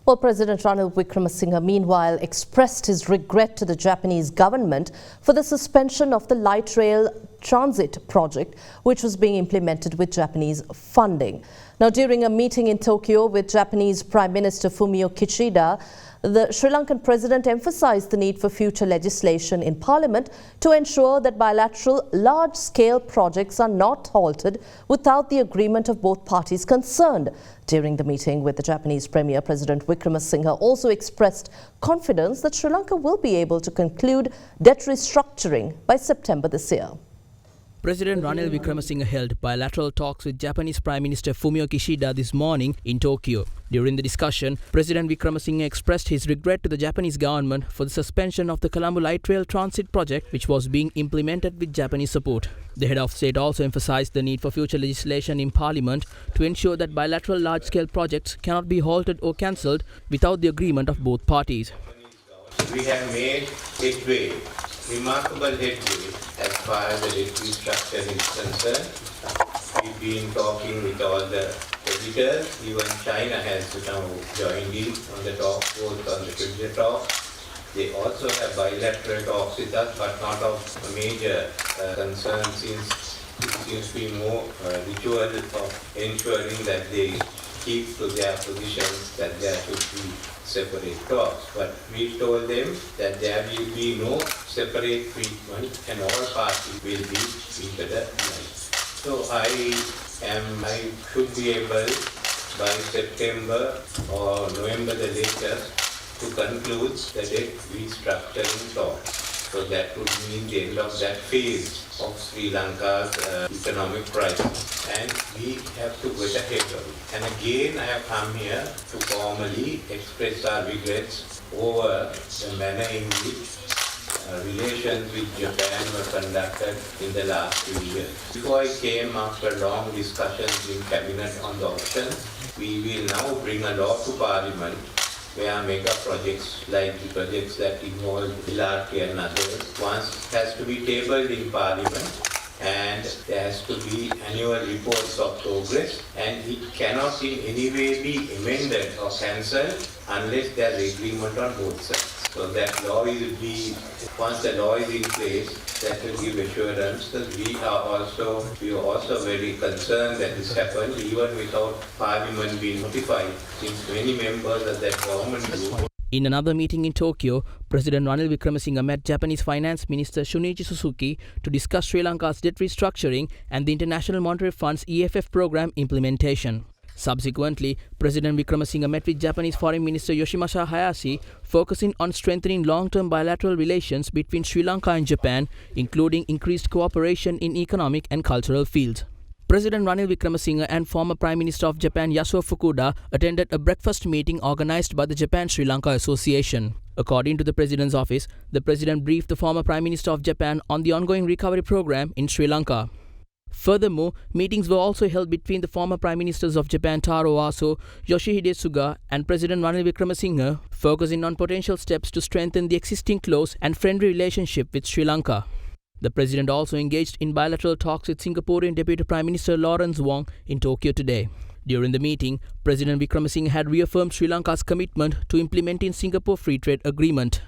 Well, President Ranil Wickremesinghe meanwhile expressed his regret to the Japanese government for the suspension of the light rail transit project, which was being implemented with Japanese funding. Now, during a meeting in Tokyo with Japanese Prime Minister Fumio Kishida, the Sri Lankan president emphasized the need for future legislation in Parliament to ensure that bilateral large-scale projects are not halted without the agreement of both parties concerned. During the meeting with the Japanese Premier, President Wickremesinghe also expressed confidence that Sri Lanka will be able to conclude debt restructuring by September this year. President Ranil Wickremesinghe held bilateral talks with Japanese Prime Minister Fumio Kishida this morning in Tokyo. During the discussion, President Wickremesinghe expressed his regret to the Japanese government for the suspension of the Colombo Light Rail Transit project, which was being implemented with Japanese support. The head of state also emphasized the need for future legislation in Parliament to ensure that bilateral large-scale projects cannot be halted or cancelled without the agreement of both parties. We have made headway, remarkable headway, as far as the debt restructuring is concerned. We've been talking with all the creditors. Even China has now joined in on the talk, both on the creditor talk. They also have bilateral talks with us, but not of a major concern, since it seems to be more ritual of ensuring that they keep to their positions, that there should be separate talks. But we told them that there will be no separate treatment and all parties will be treated alike. So I should be able by September or November the latest to conclude the debt restructuring talks. So that would mean the end of that phase of Sri Lanka's economic crisis. And we have to get ahead of it. And again, I have come here to formally express our regrets over the manner in which relations with Japan were conducted in the last few years. Before I came, after long discussions in Cabinet on the options, we will now bring a law to Parliament where mega projects like the projects that involve LRT and others once has to be tabled in Parliament, and there has to be annual reports of progress, and it cannot in any way be amended or cancelled unless there is agreement on both sides. So that law will be, once the law is in place, that will give assurance that we are also very concerned that this happened even without Parliament being notified, since many members of that government group. In another meeting in Tokyo, President Ranil Wickremesinghe met Japanese Finance Minister Shunichi Suzuki to discuss Sri Lanka's debt restructuring and the International Monetary Fund's EFF program implementation. Subsequently, President Wickremesinghe met with Japanese Foreign Minister Yoshimasa Hayashi, focusing on strengthening long-term bilateral relations between Sri Lanka and Japan, including increased cooperation in economic and cultural fields. President Ranil Wickremesinghe and former Prime Minister of Japan Yasuo Fukuda attended a breakfast meeting organized by the Japan-Sri Lanka Association. According to the President's office, the President briefed the former Prime Minister of Japan on the ongoing recovery program in Sri Lanka. Furthermore, meetings were also held between the former Prime Ministers of Japan Taro Aso, Yoshihide Suga and President Ranil Wickremesinghe, focusing on potential steps to strengthen the existing close and friendly relationship with Sri Lanka. The President also engaged in bilateral talks with Singaporean Deputy Prime Minister Lawrence Wong in Tokyo today. During the meeting, President Wickremesinghe had reaffirmed Sri Lanka's commitment to implementing Singapore Free Trade Agreement.